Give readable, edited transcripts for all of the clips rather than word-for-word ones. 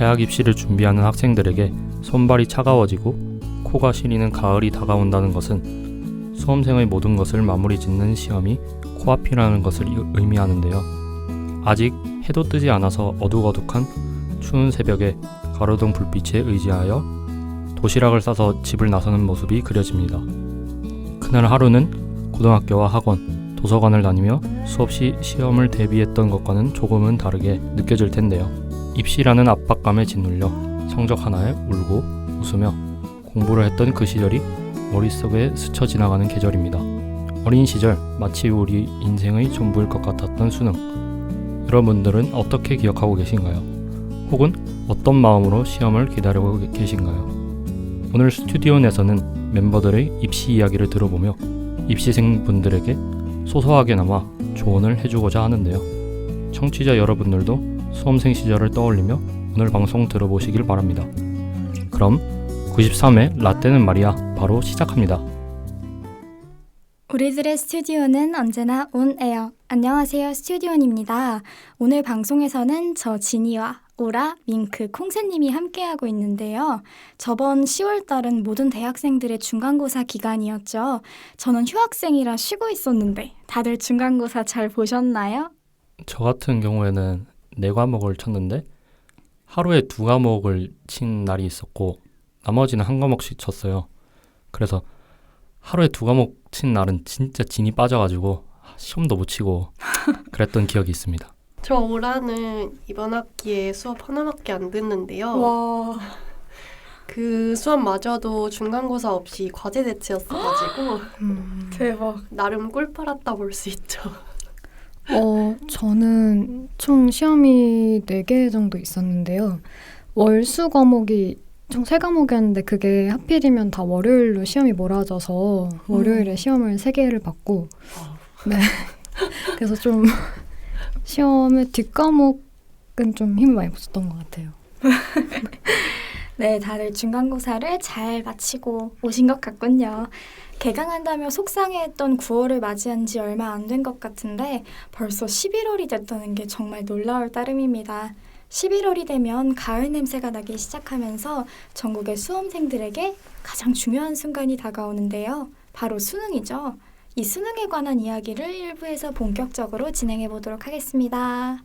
대학 입시를 준비하는 학생들에게 손발이 차가워지고 코가 시리는 가을이 다가온다는 것은 수험생의 모든 것을 마무리 짓는 시험이 코앞이라는 것을 의미하는데요. 아직 해도 뜨지 않아서 어둑어둑한 추운 새벽에 가로등 불빛에 의지하여 도시락을 싸서 집을 나서는 모습이 그려집니다. 그날 하루는 고등학교와 학원, 도서관을 다니며 수없이 시험을 대비했던 것과는 조금은 다르게 느껴질 텐데요. 입시라는 압박감에 짓눌려 성적 하나에 울고 웃으며 공부를 했던 그 시절이 머릿속에 스쳐 지나가는 계절입니다. 어린 시절 마치 우리 인생의 전부일 것 같았던 수능. 여러분들은 어떻게 기억하고 계신가요? 혹은 어떤 마음으로 시험을 기다리고 계신가요? 오늘 스튜디오 내에서는 멤버들의 입시 이야기를 들어보며 입시생분들에게 소소하게나마 조언을 해주고자 하는데요. 청취자 여러분들도 수험생 시절을 떠올리며 오늘 방송 들어보시길 바랍니다. 그럼 93회 라떼는 말이야 바로 시작합니다. 우리들의 스튜디오는 언제나 온에어. 안녕하세요, 스튜디오입니다. 오늘 방송에서는 저 지니와 오라, 밍크, 콩새님이 함께하고 있는데요. 저번 10월달은 모든 대학생들의 중간고사 기간이었죠. 저는 휴학생이라 쉬고 있었는데 다들 중간고사 잘 보셨나요? 저 같은 경우에는 4과목을 쳤는데 하루에 2과목을 친 날이 있었고 나머지는 1과목씩 쳤어요. 그래서 하루에 2과목 친 날은 진짜 진이 빠져가지고 시험도 못 치고 그랬던 기억이 있습니다. 저 오라는 이번 학기에 수업 하나밖에 안 듣는데요. 와, 그 수업마저도 중간고사 없이 과제 대체였어가지고 대박. 나름 꿀 빨았다 볼 수 있죠. 저는 총 시험이 4개 정도 있었는데요. 월수 과목이 총 3과목이었는데 그게 하필이면 다 월요일로 시험이 몰아져서 월요일에 시험을 3개를 받고 네. 그래서 좀 시험의 뒷과목은 좀 힘을 많이 붙였던 것 같아요. 네, 다들 중간고사를 잘 마치고 오신 것 같군요. 개강한다며 속상해했던 9월을 맞이한 지 얼마 안 된 것 같은데 벌써 11월이 됐다는 게 정말 놀라울 따름입니다. 11월이 되면 가을 냄새가 나기 시작하면서 전국의 수험생들에게 가장 중요한 순간이 다가오는데요. 바로 수능이죠. 이 수능에 관한 이야기를 1부에서 본격적으로 진행해 보도록 하겠습니다.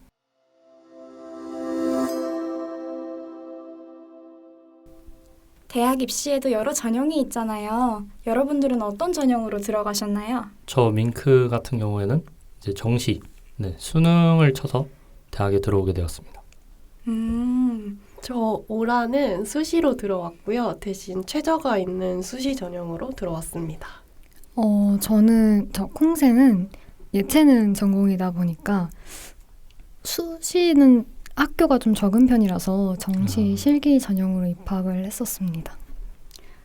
대학 입시에도 여러 전형이 있잖아요. 여러분들은 어떤 전형으로 들어가셨나요? 저 밍크 같은 경우에는 이제 정시, 수능을 쳐서 대학에 들어오게 되었습니다. 저 오라는 수시로 들어왔고요. 대신 최저가 있는 수시 전형으로 들어왔습니다. 저 콩새는 예체능 전공이다 보니까 수시는 학교가 좀 적은 편이라서 정시 실기 전형으로 입학을 했었습니다.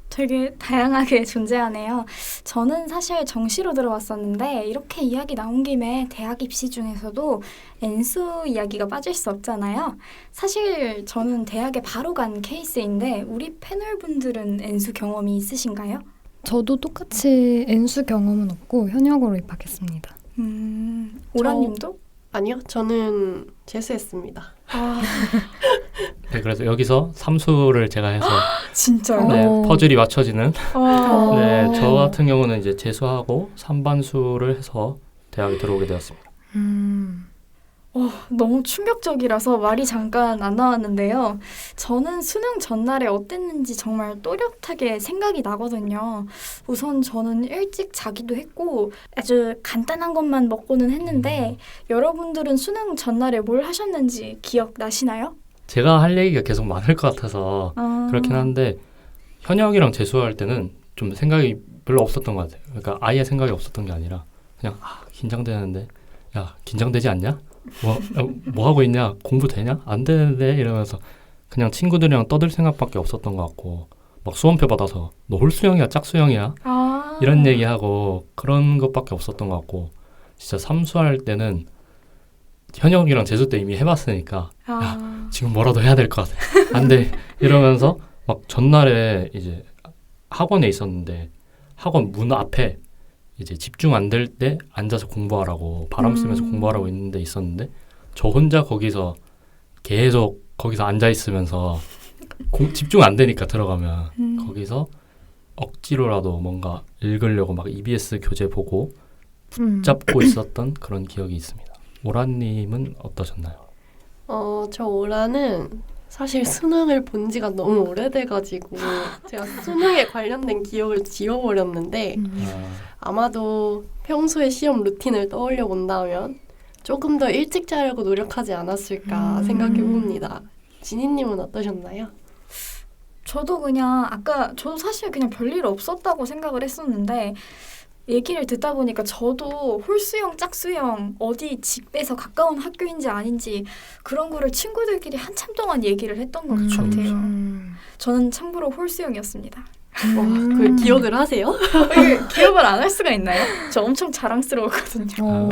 되게 다양하게 존재하네요. 저는 사실 정시로 들어왔었는데 이렇게 이야기 나온 김에 대학 입시 중에서도 N수 이야기가 빠질 수 없잖아요. 사실 저는 대학에 바로 간 케이스인데 우리 패널분들은 N수 경험이 있으신가요? 저도 똑같이 N수 경험은 없고 현역으로 입학했습니다. 오라님도? 아니요, 저는 재수했습니다. 네, 그래서 여기서 삼수를 제가 해서 진짜요? 네, 퍼즐이 맞춰지는 와. 네, 저 같은 경우는 이제 재수하고 3반수를 해서 대학에 들어오게 되었습니다. 너무 충격적이라서 말이 잠깐 안 나왔는데요. 저는 수능 전날에 어땠는지 정말 또렷하게 생각이 나거든요. 우선 저는 일찍 자기도 했고 아주 간단한 것만 먹고는 했는데 여러분들은 수능 전날에 뭘 하셨는지 기억나시나요? 제가 할 얘기가 계속 많을 것 같아서 그렇긴 한데 현역이랑 재수할 때는 좀 생각이 별로 없었던 것 같아요. 그러니까 아예 생각이 없었던 게 아니라 그냥 긴장되는데 야 긴장되지 않냐? 뭐 하고 있냐? 공부 되냐? 안 되는데 이러면서 그냥 친구들이랑 떠들 생각밖에 없었던 것 같고 막 수험표 받아서 너 홀수형이야? 짝수형이야? 이런 얘기하고 그런 것밖에 없었던 것 같고 진짜 삼수할 때는 현역이랑 재수 때 이미 해봤으니까 야 지금 뭐라도 해야 될 것 같아. 안 돼. 이러면서 막 전날에 이제 학원에 있었는데 학원 문 앞에 이제 집중 안 될 때 앉아서 공부하라고 바람 쐬면서 공부하라고 있는데 있었는데 저 혼자 거기서 계속 거기서 앉아 있으면서 집중 안 되니까 들어가면 거기서 억지로라도 뭔가 읽으려고 막 EBS 교재 보고 붙잡고 있었던 그런 기억이 있습니다. 오라님은 어떠셨나요? 저 오라는 사실 수능을 본 지가 너무 오래돼가지고 제가 수능에 관련된 기억을 지워버렸는데 아마도 평소에 시험 루틴을 떠올려 본다면 조금 더 일찍 자려고 노력하지 않았을까 생각해 봅니다. 지니님은 어떠셨나요? 저도 그냥 아까 저도 사실 그냥 별일 없었다고 생각을 했었는데 얘기를 듣다 보니까 저도 홀수형, 짝수형 어디 집에서 가까운 학교인지 아닌지 그런 거를 친구들끼리 한참 동안 얘기를 했던 것 그쵸, 같아요. 그쵸. 저는 참고로 홀수형이었습니다. 와, 그걸 기억을 하세요? 기억을 안 할 수가 있나요? 저 엄청 자랑스러웠거든요.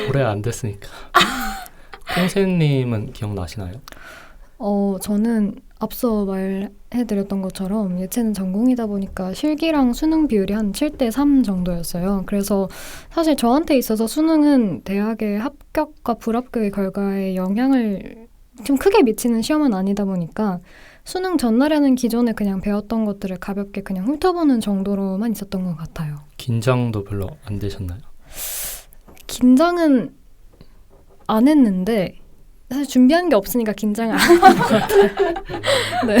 오래 안 됐으니까. 콩새님은 기억나시나요? 저는 앞서 말해드렸던 것처럼 예체능 전공이다 보니까 실기랑 수능 비율이 한 7대3 정도였어요. 그래서 사실 저한테 있어서 수능은 대학의 합격과 불합격의 결과에 영향을 좀 크게 미치는 시험은 아니다 보니까 수능 전날에는 기존에 그냥 배웠던 것들을 가볍게 그냥 훑어보는 정도로만 있었던 것 같아요. 긴장도 별로 안 되셨나요? 긴장은 안 했는데 사실 준비한 게 없으니까 긴장을 안 한 것 같아요. 네.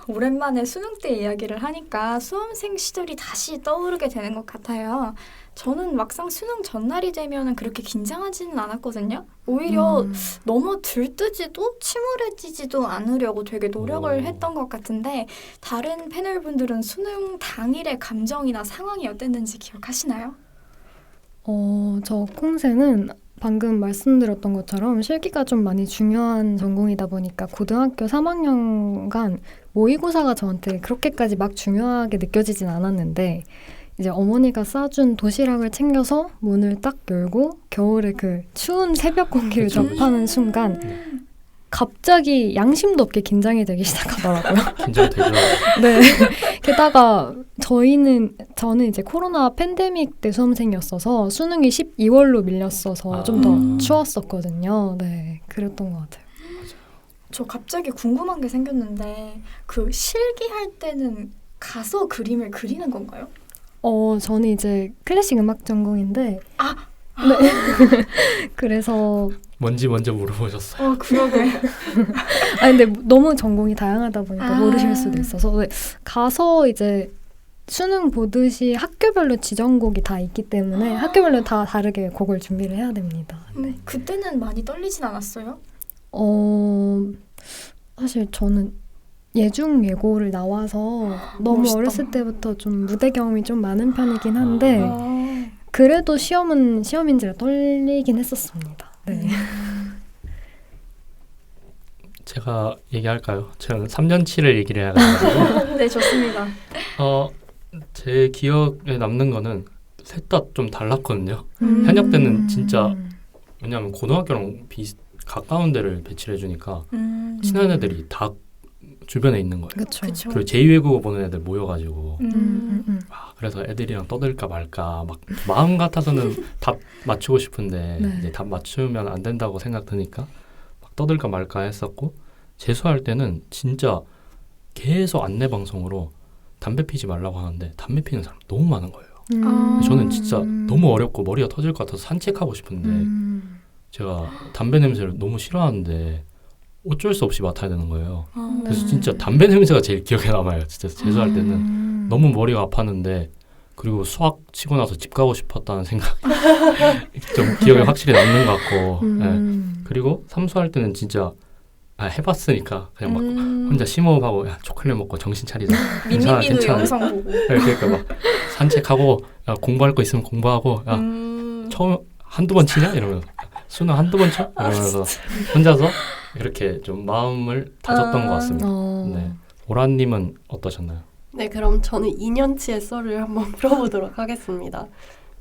오랜만에 수능 때 이야기를 하니까 수험생 시절이 다시 떠오르게 되는 것 같아요. 저는 막상 수능 전날이 되면 그렇게 긴장하지는 않았거든요. 오히려 너무 들뜨지도 침울해지지도 않으려고 되게 노력을 했던 것 같은데 다른 패널분들은 수능 당일의 감정이나 상황이 어땠는지 기억하시나요? 저 콩새는 방금 말씀드렸던 것처럼 실기가 좀 많이 중요한 전공이다 보니까 고등학교 3학년간 모의고사가 저한테 그렇게까지 막 중요하게 느껴지진 않았는데 이제 어머니가 싸준 도시락을 챙겨서 문을 딱 열고 겨울에 그 추운 새벽 공기를 접하는 순간 갑자기 양심도 없게 긴장이 되기 시작하더라고요. 긴장되죠. 네. 게다가 저는 이제 코로나 팬데믹 때 수험생이었어서 수능이 12월로 밀렸어서 좀 더 추웠었거든요. 네. 그랬던 것 같아요. 저 갑자기 궁금한 게 생겼는데 그 실기할 때는 가서 그림을 그리는 건가요? 저는 이제 클래식 음악 전공인데 네. 그래서 뭔지 먼저 물어보셨어요. 그러게. 근데 너무 전공이 다양하다 보니까 모르실 수도 있어서 가서 이제 수능 보듯이 학교별로 지정곡이 다 있기 때문에 학교별로 다 다르게 곡을 준비를 해야 됩니다. 네. 그때는 많이 떨리진 않았어요? 사실 저는 예중 예고를 나와서 너무 멋있다. 어렸을 때부터 좀 무대 경험이 좀 많은 편이긴 한데 그래도 시험인지라 떨리긴 했었습니다. 네. 제가 얘기할까요? 저는 3년치를 얘기를 해가지고 네, 좋습니다. 제 기억에 남는 거는 셋 다 좀 달랐거든요. 현역 때는 진짜 왜냐하면 고등학교랑 가까운 데를 배치를 해주니까 친한 애들이 다 주변에 있는 거예요. 그렇죠. 그리고 제2외국어 보는 애들 모여가지고 그래서 애들이랑 떠들까 말까 막 마음 같아서는 답 맞추고 싶은데 네. 이제 답 맞추면 안 된다고 생각 드니까 막 떠들까 말까 했었고 재수할 때는 진짜 계속 안내 방송으로 담배 피지 말라고 하는데 담배 피는 사람 너무 많은 거예요. 저는 진짜 너무 어렵고 머리가 터질 것 같아서 산책하고 싶은데 제가 담배 냄새를 너무 싫어하는데 어쩔 수 없이 맡아야 되는 거예요. 그래서 진짜 담배 냄새가 제일 기억에 남아요. 진짜 재수할 때는 너무 머리가 아팠는데 그리고 수학 치고 나서 집 가고 싶었다는 생각 좀 기억에 확실히 남는 것 같고 네. 그리고 삼수할 때는 진짜 해봤으니까 그냥 막 혼자 심호흡하고 야 초콜릿 먹고 정신 차리자. 미미미도 영상 보고. 그러니까 막 산책하고 야, 공부할 거 있으면 공부하고 야 처음 한두 번 치냐 이러면서 수능 한두 번 쳐? 이러면서 혼자서 이렇게 좀 마음을 다졌던 것 같습니다. 네. 오라님은 어떠셨나요? 네, 그럼 저는 2년치의 썰을 한번 풀어보도록 하겠습니다.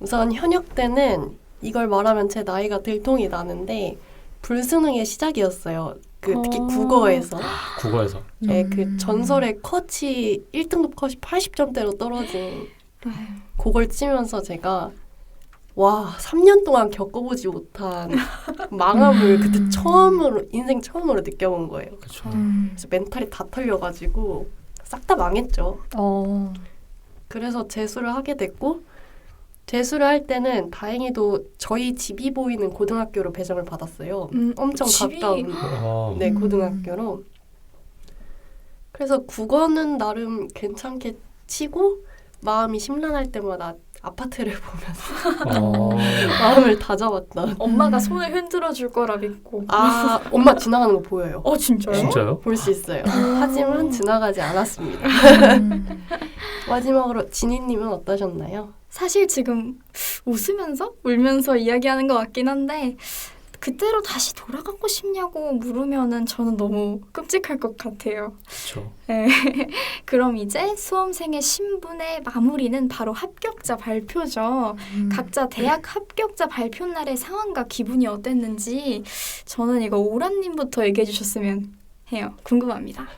우선 현역 때는 이걸 말하면 제 나이가 들통이 나는데 불수능의 시작이었어요. 특히 국어에서. 국어에서. 네, 그 전설의 컷이 1등급 컷이 80점대로 떨어진 그걸 치면서 제가 와 3년 동안 겪어보지 못한 망함을 그때 인생 처음으로 느껴본 거예요. 그렇죠. 그래서 멘탈이 다 털려가지고 싹 다 망했죠. 그래서 재수를 하게 됐고 재수를 할 때는 다행히도 저희 집이 보이는 고등학교로 배정을 받았어요. 엄청 집이? 가까운 네, 고등학교로. 그래서 국어는 나름 괜찮게 치고 마음이 심란할 때마다 아파트를 보면서 마음을 다잡았던. 엄마가 손을 흔들어 줄 거라 믿고. 아, 엄마 지나가는 거 보여요. 진짜요? 진짜요? 볼 수 있어요. 하지만 지나가지 않았습니다. 마지막으로 진희님은 어떠셨나요? 사실 지금 웃으면서 울면서 이야기하는 것 같긴 한데 그때로 다시 돌아가고 싶냐고 물으면은 저는 너무 끔찍할 것 같아요. 그렇죠. 네. 그럼 이제 수험생의 신분의 마무리는 바로 합격자 발표죠. 각자 대학 합격자 발표 날의 상황과 기분이 어땠는지 저는 이거 오란님부터 얘기해 주셨으면 해요. 궁금합니다.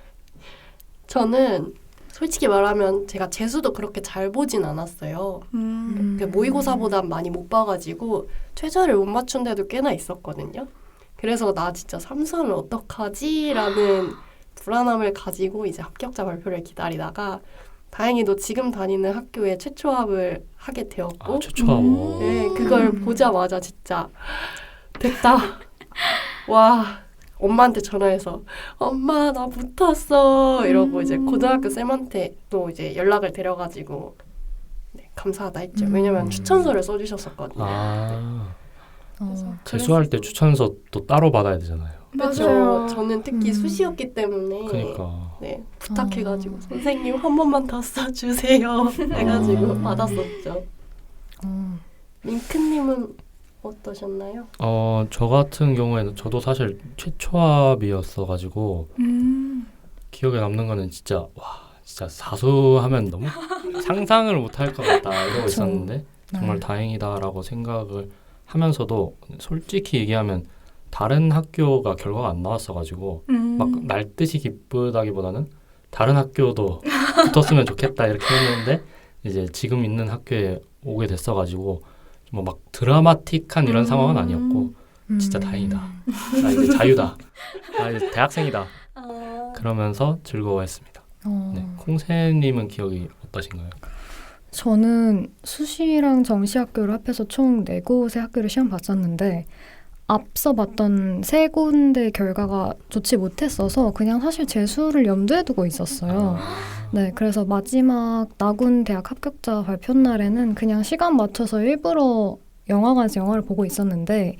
저는 솔직히 말하면 제가 재수도 그렇게 잘 보진 않았어요. 모의고사보단 많이 못 봐가지고 최저를 못 맞춘 데도 꽤나 있었거든요. 그래서 나 진짜 삼수하면 어떡하지? 라는 불안함을 가지고 이제 합격자 발표를 기다리다가 다행히도 지금 다니는 학교에 최초합을 하게 되었고 최초하고. 네, 그걸 보자마자 진짜 됐다. 와, 엄마한테 전화해서 엄마 나 붙었어 이러고 이제 고등학교 쌤한테 또 이제 연락을 드려가지고 네, 감사하다 했죠. 왜냐면 추천서를 써주셨었거든요. 재수할 때 추천서 또 따로 받아야 되잖아요. 그렇죠. 저는 특히 수시였기 때문에 그러니까. 네, 부탁해가지고 선생님 한 번만 더 써주세요 해가지고 받았었죠. 밍크님은 어떠셨나요? 저 같은 경우에는 저도 사실 최초합이었어가지고 기억에 남는 거는 진짜 진짜 사수하면 너무 상상을 못할 것 같다 이러고 있었는데 정말 다행이다라고 생각을 하면서도 솔직히 얘기하면 다른 학교가 결과가 안 나왔어가지고 막 날듯이 기쁘다기보다는 다른 학교도 붙었으면 좋겠다 이렇게 했는데 이제 지금 있는 학교에 오게 됐어가지고 뭐 막 드라마틱한 이런 상황은 아니었고 진짜 다행이다. 나 이제 자유다. 나 이제 대학생이다. 그러면서 즐거워했습니다. 네, 콩새님은 기억이 어떠신가요? 저는 수시랑 정시학교를 합해서 총 4곳의 학교를 시험 봤었는데 앞서 봤던 3군데 결과가 좋지 못했어서 그냥 사실 재수를 염두에 두고 있었어요. 네, 그래서 마지막 나군 대학 합격자 발표 날에는 그냥 시간 맞춰서 일부러 영화관에서 영화를 보고 있었는데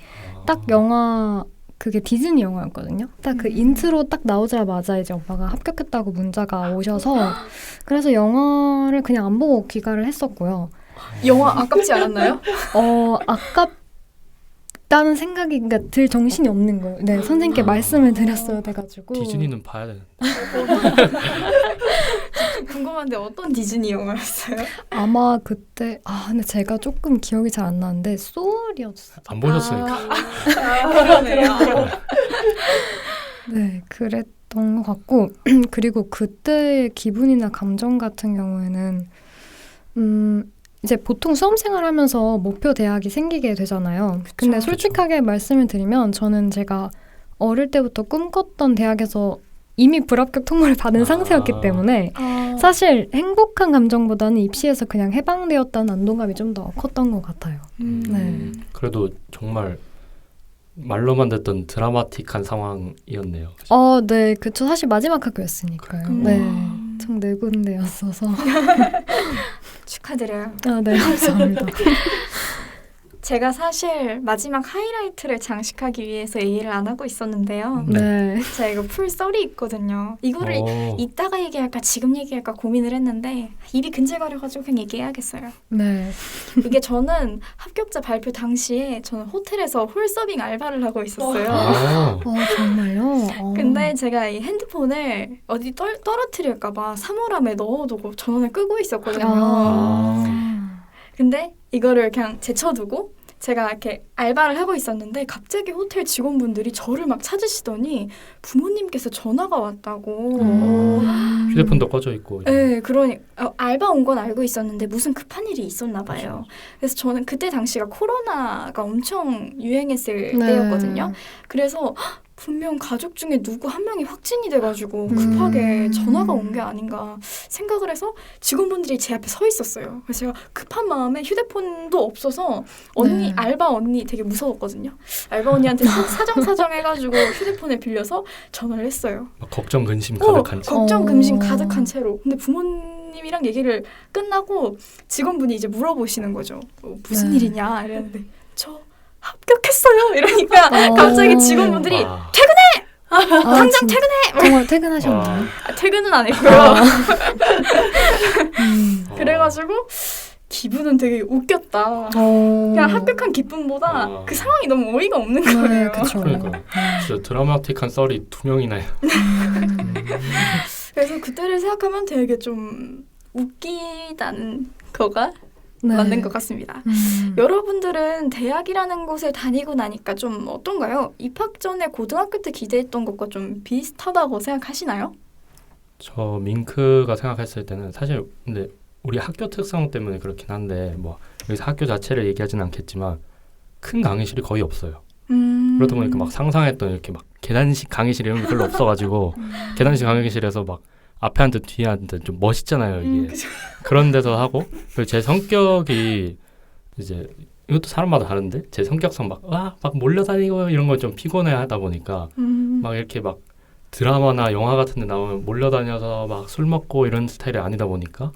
딱 영화 그게 디즈니 영화였거든요. 딱 그 인트로 딱 나오자마자 이제 오빠가 합격했다고 문자가 오셔서 그래서 영화를 그냥 안 보고 귀가를 했었고요. 영화 아깝지 않았나요? 아깝다는 생각이 그러니까 들 정신이 없는 거예요. 네, 선생님께 말씀을 드렸어야 돼가지고. 디즈니는 봐야 되는데. 궁금한데 어떤 디즈니 영화였어요? 아마 그때 근데 제가 조금 기억이 잘 안 나는데 소울이었어요. 안 보셨으니까. 그러네요. 네, 그랬던 것 같고 그리고 그때의 기분이나 감정 같은 경우에는 이제 보통 수험생활 하면서 목표 대학이 생기게 되잖아요. 근데 솔직하게 말씀을 드리면 저는 제가 어릴 때부터 꿈꿨던 대학에서 이미 불합격 통보를 받은 상태였기 때문에 사실 행복한 감정보다는 입시에서 그냥 해방되었다는 안도감이 좀 더 컸던 것 같아요. 네. 그래도 정말 말로만 듣던 드라마틱한 상황이었네요. 네, 그쵸. 사실 마지막 학교였으니까요. 네, 총 4군데였어서. 축하드려요. 네, 감사합니다. 제가 사실 마지막 하이라이트를 장식하기 위해서 얘기를 안 하고 있었는데요. 네. 제가 이거 풀 썰이 있거든요. 이거를 이따가 얘기할까 지금 얘기할까 고민을 했는데 입이 근질거려가지고 그냥 얘기해야겠어요. 네. 이게 저는 합격자 발표 당시에 저는 호텔에서 홀서빙 알바를 하고 있었어요. 정말요? 근데 제가 이 핸드폰을 어디 떨어뜨릴까 봐 사물함에 넣어두고 전원을 끄고 있었거든요. 근데 이거를 그냥 제쳐두고 제가 이렇게 알바를 하고 있었는데 갑자기 호텔 직원분들이 저를 막 찾으시더니 부모님께서 전화가 왔다고. 휴대폰도 꺼져 있고. 네, 그러니 알바 온 건 알고 있었는데 무슨 급한 일이 있었나 봐요. 그래서 저는 그때 당시가 코로나가 엄청 유행했을 때였거든요. 그래서 분명 가족 중에 누구 한 명이 확진이 돼가지고 급하게 전화가 온 게 아닌가 생각을 해서 직원분들이 제 앞에 서 있었어요. 그래서 제가 급한 마음에 휴대폰도 없어서 언니 알바 언니 되게 무서웠거든요. 알바 언니한테 사정 해가지고 휴대폰을 빌려서 전화를 했어요. 걱정 근심 가득한 채. 걱정 근심 가득한 채로. 근데 부모님이랑 얘기를 끝나고 직원분이 이제 물어보시는 거죠. 무슨 일이냐 이랬는데 저 합격했어요. 이러니까 갑자기 직원분들이 퇴근해! 당장 퇴근해! 정말 퇴근하셨나요? 퇴근은 안 했고요. 그래가지고 기분은 되게 웃겼다. 그냥 합격한 기쁨보다 그 상황이 너무 어이가 없는 거예요. 그쵸. 그러니까 진짜 드라마틱한 썰이 2명이나. 그래서 그때를 생각하면 되게 좀 웃기다는 거가 맞는 것 같습니다. 여러분들은 대학이라는 곳에 다니고 나니까 좀 어떤가요? 입학 전에 고등학교 때 기대했던 것과 좀 비슷하다고 생각하시나요? 저 밍크가 생각했을 때는 사실 근데 우리 학교 특성 때문에 그렇긴 한데 뭐 여기서 학교 자체를 얘기하진 않겠지만 큰 강의실이 거의 없어요. 그러다 보니까 막 상상했던 이렇게 막 계단식 강의실 이런 게 별로 없어가지고 계단식 강의실에서 막 앞에 앉든 뒤에 앉든 좀 멋있잖아요 이게. 그런 데서 하고 그리고 제 성격이 이제 이것도 사람마다 다른데 제 성격상 막 몰려다니고 이런 걸 좀 피곤해하다 보니까 막 이렇게 막 드라마나 영화 같은 데 나오면 몰려다녀서 막 술 먹고 이런 스타일이 아니다 보니까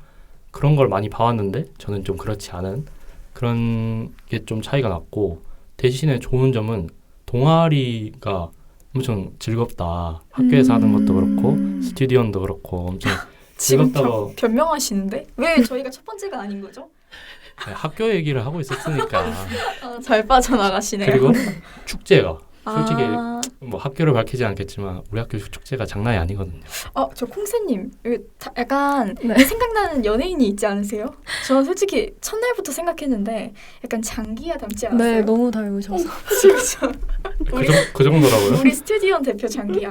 그런 걸 많이 봐왔는데 저는 좀 그렇지 않은 그런 게 좀 차이가 났고 대신에 좋은 점은 동아리가 엄청 즐겁다. 학교에서 하는 것도 그렇고 스튜디언도 그렇고 엄청 즐겁다고. 지금 변명하시는데? 왜 저희가 첫 번째가 아닌 거죠? 학교 얘기를 하고 있었으니까. 잘 빠져나가시네요. 그리고 축제가 솔직히 뭐 학교를 밝히지 않겠지만 우리 학교 축제가 장난이 아니거든요. 저 콩새님 약간 생각나는 연예인이 있지 않으세요? 저는 솔직히 첫날부터 생각했는데 약간 장기하 닮지 않았어요? 네, 너무 닮으셔서. 그렇죠. 그 정도라고요? 우리 스튜디언 대표 장기하.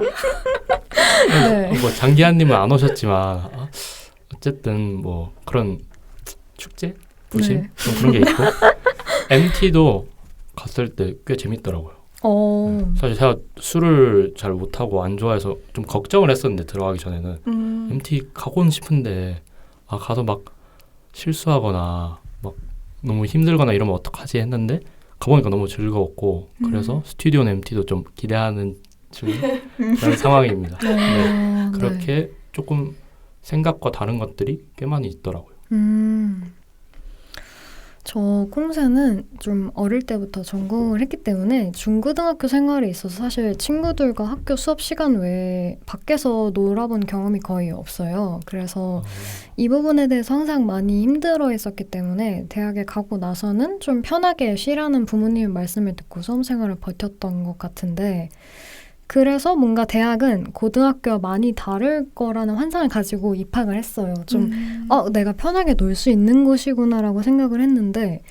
네. 뭐 장기하님은 안 오셨지만 어쨌든 뭐 그런 축제? 부심? 좀 그런 게 있고 MT도 갔을 때 꽤 재밌더라고요. 사실 제가 술을 잘 못하고 안 좋아해서 좀 걱정을 했었는데 들어가기 전에는 MT 가고는 싶은데 가서 막 실수하거나 막 너무 힘들거나 이러면 어떡하지 했는데 가보니까 너무 즐거웠고 그래서 스튜디오 MT도 좀 기대하는 그런 상황입니다. 네. 그렇게 조금 생각과 다른 것들이 꽤 많이 있더라고요. 저 콩새는 좀 어릴 때부터 전공을 했기 때문에 중고등학교 생활에 있어서 사실 친구들과 학교 수업 시간 외에 밖에서 놀아본 경험이 거의 없어요. 그래서 이 부분에 대해서 항상 많이 힘들어 했었기 때문에 대학에 가고 나서는 좀 편하게 쉬라는 부모님의 말씀을 듣고 수험 생활을 버텼던 것 같은데 그래서 뭔가 대학은 고등학교와 많이 다를 거라는 환상을 가지고 입학을 했어요. 좀 내가 편하게 놀 수 있는 곳이구나라고 생각을 했는데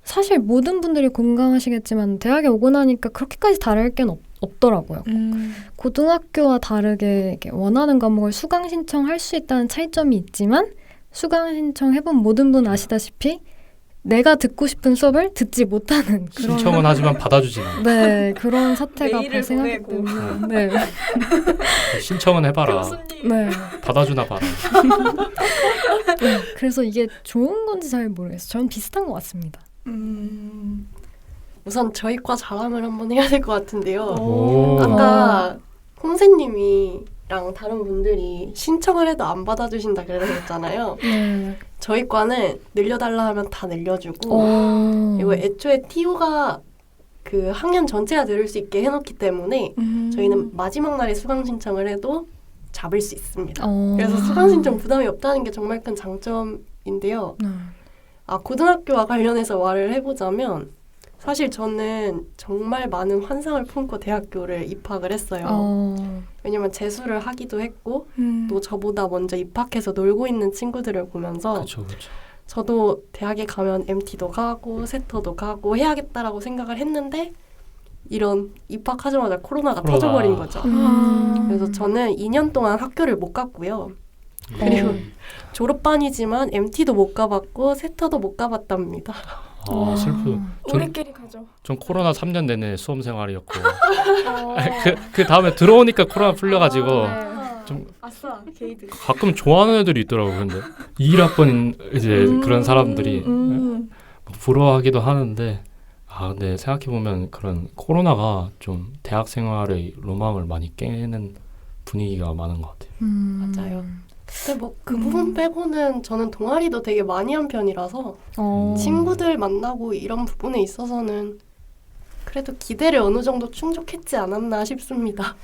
사실 모든 분들이 공감하시겠지만 대학에 오고 나니까 그렇게까지 다를 게 없더라고요. 고등학교와 다르게 이렇게 원하는 과목을 수강 신청할 수 있다는 차이점이 있지만 수강 신청해본 모든 분 아시다시피 내가 듣고 싶은 수업을 듣지 못하는 그런 신청은 하지만 받아주지는 않아요. 네, 그런 사태가 메일을 발생하기 보내고. 때문에 네. 신청은 해봐라. 교수님. 받아주나 봐라. 네, 그래서 이게 좋은 건지 잘 모르겠어요. 저는 비슷한 것 같습니다. 우선 저희 과 자랑을 한번 해야 될 것 같은데요. 오. 아까 콩새님이랑 다른 분들이 신청을 해도 안 받아주신다 그러셨잖아요. 네. 저희 과는 늘려달라 하면 다 늘려주고 그리고 애초에 TO가 그 학년 전체가 들을 수 있게 해놓기 때문에 저희는 마지막 날에 수강 신청을 해도 잡을 수 있습니다. 그래서 수강 신청 부담이 없다는 게 정말 큰 장점인데요. 고등학교와 관련해서 말을 해보자면 사실 저는 정말 많은 환상을 품고 대학교를 입학을 했어요. 왜냐면 재수를 하기도 했고 또 저보다 먼저 입학해서 놀고 있는 친구들을 보면서 그렇죠. 저도 대학에 가면 MT도 가고 세터도 가고 해야겠다라고 생각을 했는데 이런 입학하자마자 코로나가 터져버린 거죠. 그래서 저는 2년 동안 학교를 못 갔고요. 그리고 졸업반이지만 MT도 못 가봤고 세터도 못 가봤답니다. 아, 슬프. 우리끼리 가죠. 전 코로나 3년 내내 수험 생활이었고 그 다음에 들어오니까 코로나 풀려가지고 좀 아싸 게이드. 가끔 좋아하는 애들이 있더라고요. 근데 21학번 이제 그런 사람들이 막 부러워하기도 하는데 근데 생각해보면 그런 코로나가 좀 대학 생활의 로망을 많이 깨는 분위기가 많은 것 같아요. 맞아요. 근데 뭐 그 부분 빼고는 저는 동아리도 되게 많이 한 편이라서 친구들 만나고 이런 부분에 있어서는 그래도 기대를 어느 정도 충족했지 않았나 싶습니다.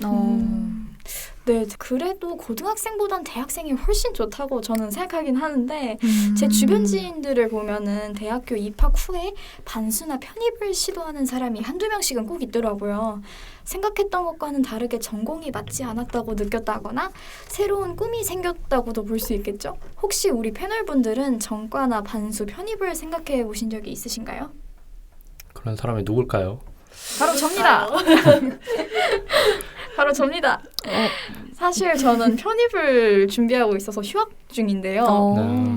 네, 그래도 고등학생보단 대학생이 훨씬 좋다고 저는 생각하긴 하는데 제 주변 지인들을 보면은 대학교 입학 후에 반수나 편입을 시도하는 사람이 한두 명씩은 꼭 있더라고요. 생각했던 것과는 다르게 전공이 맞지 않았다고 느꼈다거나 새로운 꿈이 생겼다고도 볼 수 있겠죠? 혹시 우리 패널분들은 전과나 반수, 편입을 생각해 보신 적이 있으신가요? 그런 사람이 누굴까요? 바로 접니다. 바로 접니다. 사실 저는 편입을 준비하고 있어서 휴학 중인데요.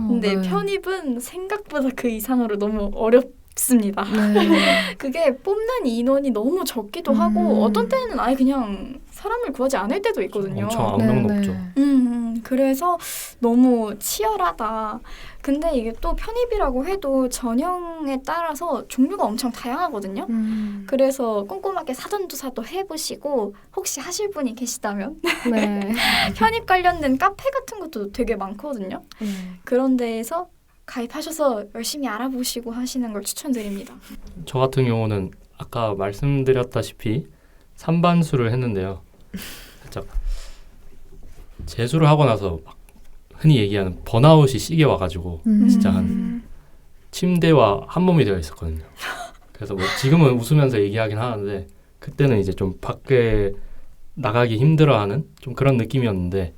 근데 네. 편입은 생각보다 그 이상으로 너무 어렵습니다. 네. 그게 뽑는 인원이 너무 적기도 하고 어떤 때는 아예 그냥 사람을 구하지 않을 때도 있거든요. 엄청 악명 높죠. 그래서 너무 치열하다. 근데 이게 또 편입이라고 해도 전형에 따라서 종류가 엄청 다양하거든요. 그래서 꼼꼼하게 사전조사도 해보시고 혹시 하실 분이 계시다면 네. 편입 관련된 카페 같은 것도 되게 많거든요. 그런 데에서 가입하셔서 열심히 알아보시고 하시는 걸 추천드립니다. 저 같은 경우는 아까 말씀드렸다시피 3반수를 했는데요. 살짝 재수를 하고 나서 막 흔히 얘기하는 번아웃이 시게 와가지고 진짜 한 침대와 한 몸이 되어 있었거든요. 그래서 뭐 지금은 웃으면서 얘기하긴 하는데 그때는 이제 좀 밖에 나가기 힘들어하는 좀 그런 느낌이었는데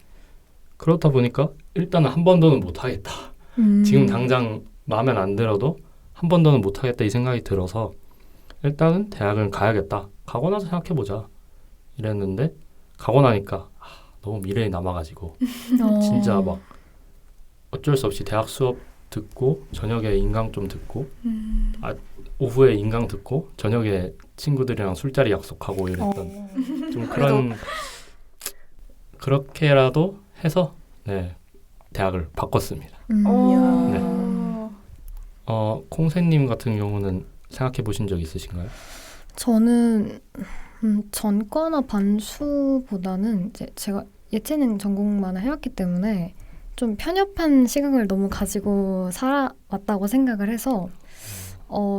그렇다 보니까 일단은 한 번 더는 못하겠다. 지금 당장 마음에 안 들어도 한 번 더는 못하겠다 이 생각이 들어서 일단은 대학을 가야겠다. 가고 나서 생각해보자 이랬는데 가고 나니까 너무 미래에 남아가지고 진짜 막 어쩔 수 없이 대학 수업 듣고 저녁에 인강 좀 듣고 오후에 인강 듣고 저녁에 친구들이랑 술자리 약속하고 이랬던 좀 그런 그렇게라도 해서 네 대학을 바꿨습니다. 콩새님 같은 경우는 생각해 보신 적 있으신가요? 저는 전과나 반수보다는 이제 제가 예체능 전공만 해왔기 때문에 좀 편협한 시각을 너무 가지고 살아왔다고 생각을 해서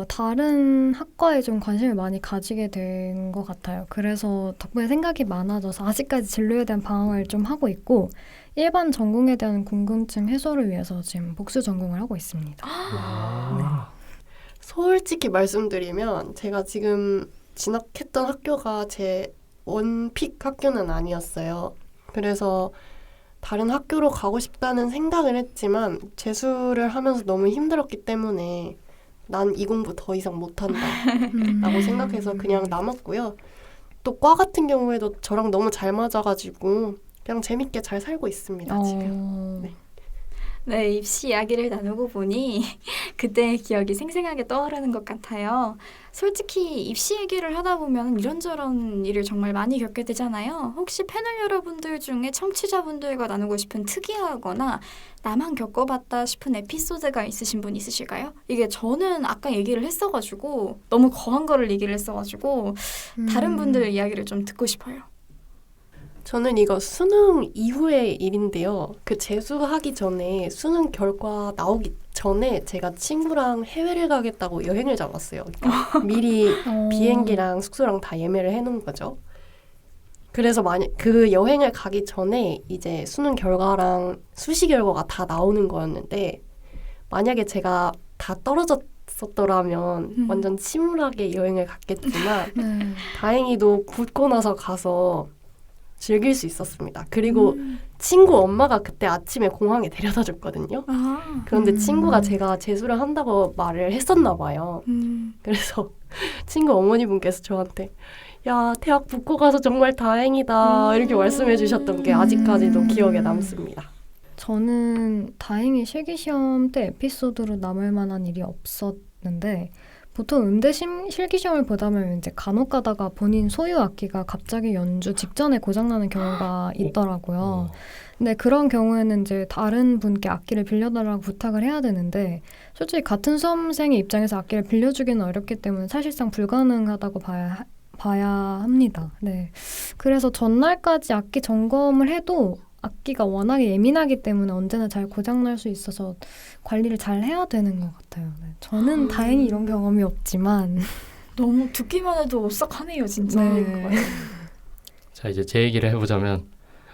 다른 학과에 좀 관심을 많이 가지게 된 것 같아요. 그래서 덕분에 생각이 많아져서 아직까지 진로에 대한 방황을 좀 하고 있고 일반 전공에 대한 궁금증 해소를 위해서 지금 복수 전공을 하고 있습니다. 솔직히 말씀드리면 제가 지금 진학했던 학교가 제 원픽 학교는 아니었어요. 그래서 다른 학교로 가고 싶다는 생각을 했지만 재수를 하면서 너무 힘들었기 때문에 난 이 공부 더 이상 못한다 라고 생각해서 그냥 남았고요. 또 과 같은 경우에도 저랑 너무 잘 맞아가지고 그냥 재밌게 잘 살고 있습니다. 지금. 네, 입시 이야기를 나누고 보니 그때의 기억이 생생하게 떠오르는 것 같아요. 솔직히 입시 얘기를 하다 보면 이런저런 일을 정말 많이 겪게 되잖아요. 혹시 패널 여러분들 중에 청취자분들과 나누고 싶은 특이하거나 나만 겪어봤다 싶은 에피소드가 있으신 분 있으실까요? 이게 저는 아까 얘기를 했어가지고 너무 거한 거를 얘기를 했어가지고 다른 분들 이야기를 좀 듣고 싶어요. 저는 이거 수능 이후의 일인데요. 그 재수하기 전에 수능 결과 나오기 전에 제가 친구랑 해외를 가겠다고 여행을 잡았어요. 그러니까 미리 비행기랑 숙소랑 다 예매를 해놓은 거죠. 그래서 만약 그 여행을 가기 전에 이제 수능 결과랑 수시 결과가 다 나오는 거였는데 만약에 제가 다 떨어졌었더라면 완전 침울하게 여행을 갔겠지만 다행히도 붙고 나서 가서 즐길 수 있었습니다. 그리고 친구 엄마가 그때 아침에 공항에 데려다 줬거든요. 아, 그런데 친구가 제가 재수를 한다고 말을 했었나 봐요. 그래서 친구 어머니분께서 저한테 야, 대학 붙고 가서 정말 다행이다 이렇게 말씀해 주셨던 게 아직까지도 기억에 남습니다. 저는 다행히 실기시험 때 에피소드로 남을 만한 일이 없었는데 보통 음대 실기시험을 보다 보면 이제 간혹 가다가 본인 소유 악기가 갑자기 연주 직전에 고장나는 경우가 있더라고요. 근데 그런 경우에는 이제 다른 분께 악기를 빌려달라고 부탁을 해야 되는데 솔직히 같은 수험생의 입장에서 악기를 빌려주기는 어렵기 때문에 사실상 불가능하다고 봐야 합니다. 네. 그래서 전날까지 악기 점검을 해도 악기가 워낙에 예민하기 때문에 언제나 잘 고장날 수 있어서 관리를 잘 해야 되는 것 같아요. 네. 저는 다행히 이런 경험이 없지만 너무 듣기만 해도 오싹하네요, 진짜. 네. 자, 이제 제 얘기를 해보자면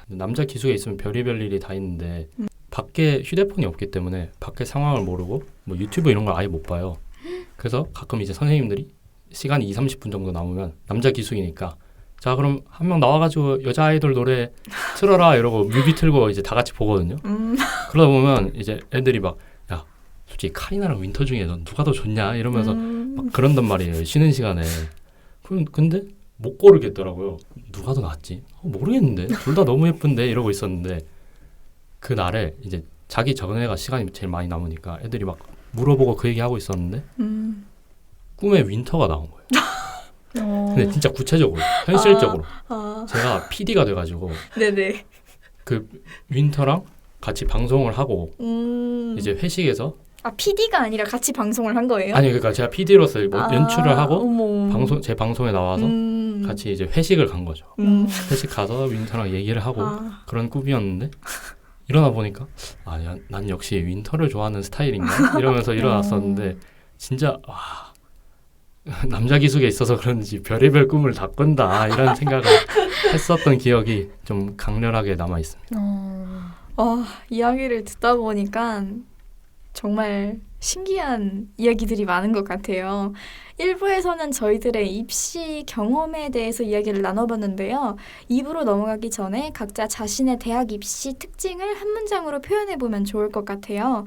남자 기숙에 있으면 별의별 일이 다 있는데 밖에 휴대폰이 없기 때문에 밖에 상황을 모르고 뭐 유튜브 이런 걸 아예 못 봐요. 그래서 가끔 이제 선생님들이 시간이 20-30분 정도 남으면 남자 기숙이니까 자 그럼 한 명 나와가지고 여자 아이돌 노래 틀어라 이러고 뮤비 틀고 이제 다 같이 보거든요. 그러다 보면 이제 애들이 막 야 솔직히 카리나랑 윈터 중에 넌 누가 더 좋냐 이러면서 막 그런단 말이에요. 쉬는 시간에. 근데 못 고르겠더라고요. 누가 더 낫지? 모르겠는데 둘 다 너무 예쁜데 이러고 있었는데 그날에 이제 자기 전에가 시간이 제일 많이 남으니까 애들이 막 물어보고 그 얘기하고 있었는데 꿈에 윈터가 나온 거예요. 근데 진짜 구체적으로 현실적으로 제가 PD가 돼가지고 네네. 그 윈터랑 같이 방송을 하고 이제 회식에서 PD가 아니라 같이 방송을 한 거예요? 아니 그러니까 제가 PD로서 뭐 연출을 하고 어머. 제 방송에 나와서 같이 이제 회식을 간 거죠. 회식 가서 윈터랑 얘기를 하고 그런 꿈이었는데 일어나 보니까 난 역시 윈터를 좋아하는 스타일인가 이러면서 일어났었는데 진짜 남자 기숙에 있어서 그런지 별의별 꿈을 다 꾼다 이런 생각을 했었던 기억이 좀 강렬하게 남아 있습니다. 이야기를 듣다 보니까 정말 신기한 이야기들이 많은 것 같아요. 1부에서는 저희들의 입시 경험에 대해서 이야기를 나눠봤는데요. 2부로 넘어가기 전에 각자 자신의 대학 입시 특징을 한 문장으로 표현해보면 좋을 것 같아요.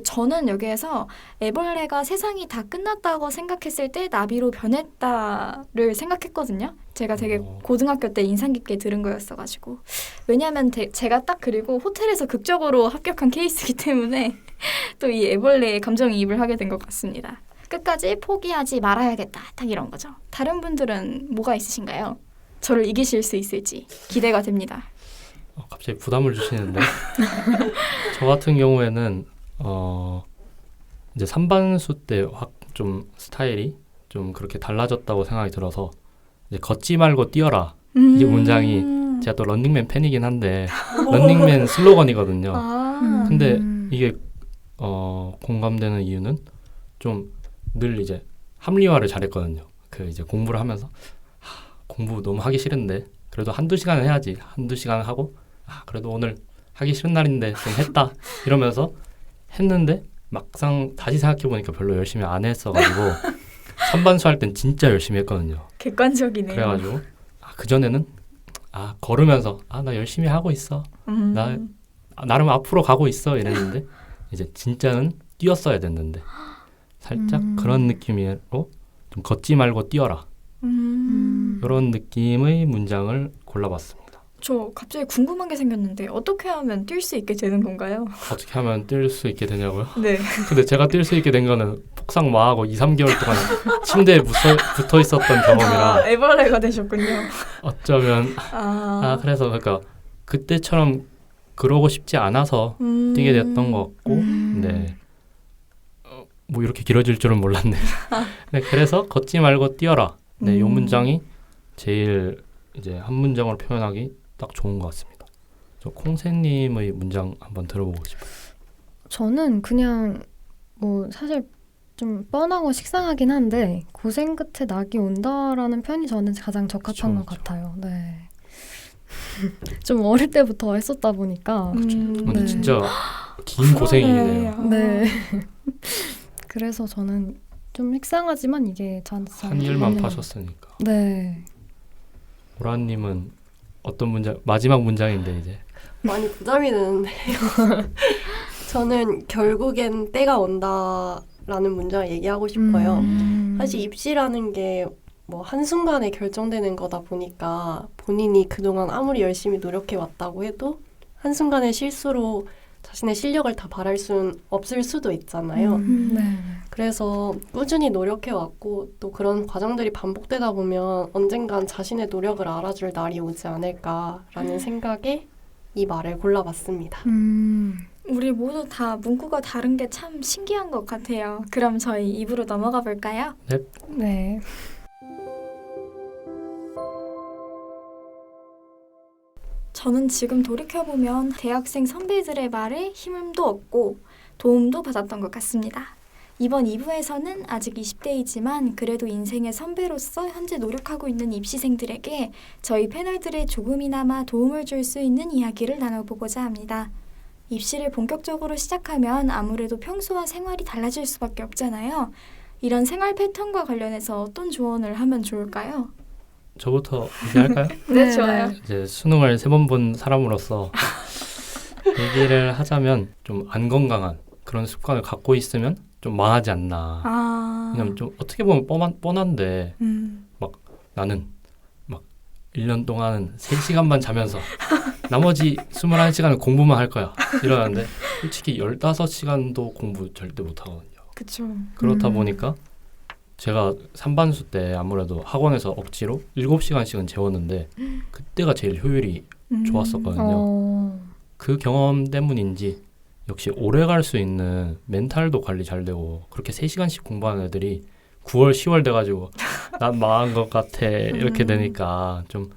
저는 여기에서 애벌레가 세상이 다 끝났다고 생각했을 때 나비로 변했다를 생각했거든요. 제가 되게 고등학교 때 인상 깊게 들은 거였어가지고. 왜냐하면 제가 딱 그리고 호텔에서 극적으로 합격한 케이스이기 때문에 또 이 애벌레의 감정이입을 하게 된 것 같습니다. 끝까지 포기하지 말아야겠다. 딱 이런 거죠. 다른 분들은 뭐가 있으신가요? 저를 이기실 수 있을지 기대가 됩니다. 갑자기 부담을 주시는데 저 같은 경우에는 이제 3반수 때 확 좀 스타일이 좀 그렇게 달라졌다고 생각이 들어서 이제 걷지 말고 뛰어라 이 문장이 제가 또 런닝맨 팬이긴 한데 런닝맨 슬로건이거든요. 근데 이게 공감되는 이유는 좀 늘 이제 합리화를 잘했거든요. 그 이제 공부를 하면서 공부 너무 하기 싫은데 그래도 한두 시간은 해야지. 한두 시간 하고 그래도 오늘 하기 싫은 날인데 좀 했다 이러면서 했는데 막상 다시 생각해보니까 별로 열심히 안 했어가지고 3반수 할 땐 진짜 열심히 했거든요. 객관적이네요. 그래가지고 그전에는 걸으면서 나 열심히 하고 있어. 나 나름 앞으로 가고 있어 이랬는데 이제 진짜는 뛰었어야 됐는데 살짝 그런 느낌으로 좀 걷지 말고 뛰어라 이런 느낌의 문장을 골라봤습니다. 저 갑자기 궁금한 게 생겼는데 어떻게 하면 뛸 수 있게 되는 건가요? 어떻게 하면 뛸 수 있게 되냐고요? 네. 근데 제가 뛸 수 있게 된 거는 폭삭 마하고 2-3개월 동안 침대에 붙어 있었던 경험이라 애벌레가 되셨군요. 어쩌면 그래서 그러니까 그때처럼 그러고 싶지 않아서 뛰게 됐던 것 같고 네. 뭐 이렇게 길어질 줄은 몰랐네. 네, 그래서 걷지 말고 뛰어라. 네, 이 문장이 제일 이제 한 문장으로 표현하기 딱 좋은 것 같습니다. 저 콩새님의 문장 한번 들어보고 싶어요. 저는 그냥 뭐 사실 좀 뻔하고 식상하긴 한데 고생 끝에 낙이 온다라는 표현이 저는 가장 적합한 것 같아요. 네. 좀 어릴 때부터 했었다 보니까. 근데 네. 진짜 긴 고생이네요. 네. 그래서 저는 좀 식상하지만 이게 한 일만 파셨으니까. 네. 보라님은 어떤 문장 마지막 문장인데 이제 많이 부담이 되는데요. 저는 결국엔 때가 온다라는 문장을 얘기하고 싶어요. 사실 입시라는 게 뭐 한순간에 결정되는 거다 보니까 본인이 그동안 아무리 열심히 노력해 왔다고 해도 한순간의 실수로 자신의 실력을 다 발할 수는 없을 수도 있잖아요. 네. 그래서 꾸준히 노력해 왔고 또 그런 과정들이 반복되다 보면 언젠간 자신의 노력을 알아줄 날이 오지 않을까라는 생각에 이 말을 골라봤습니다. 우리 모두 다 문구가 다른 게 참 신기한 것 같아요. 그럼 저희 입으로 넘어가 볼까요? 네. 저는 지금 돌이켜보면 대학생 선배들의 말에 힘도 얻고 도움도 받았던 것 같습니다. 이번 2부에서는 아직 20대이지만 그래도 인생의 선배로서 현재 노력하고 있는 입시생들에게 저희 패널들의 조금이나마 도움을 줄 수 있는 이야기를 나눠보고자 합니다. 입시를 본격적으로 시작하면 아무래도 평소와 생활이 달라질 수밖에 없잖아요. 이런 생활 패턴과 관련해서 어떤 조언을 하면 좋을까요? 저부터 얘기할까요? 네, 좋아요. 이제 수능을 3번 본 사람으로서 얘기를 하자면 좀 안 건강한 그런 습관을 갖고 있으면 좀 망하지 않나. 왜냐면 좀 어떻게 보면 뻔한데 막 나는 막 1년 동안은 3시간만 자면서 나머지 21시간은 공부만 할 거야 이러는데 솔직히 15시간도 공부 절대 못 하거든요. 그쵸. 그렇다 보니까 제가 3반수 때 아무래도 학원에서 억지로 7시간씩은 재웠는데 그때가 제일 효율이 좋았었거든요. 그 경험 때문인지 역시 오래 갈 수 있는 멘탈도 관리 잘 되고 그렇게 3시간씩 공부하는 애들이 9월, 10월 돼가지고 난 망한 것 같아 이렇게 되니까 좀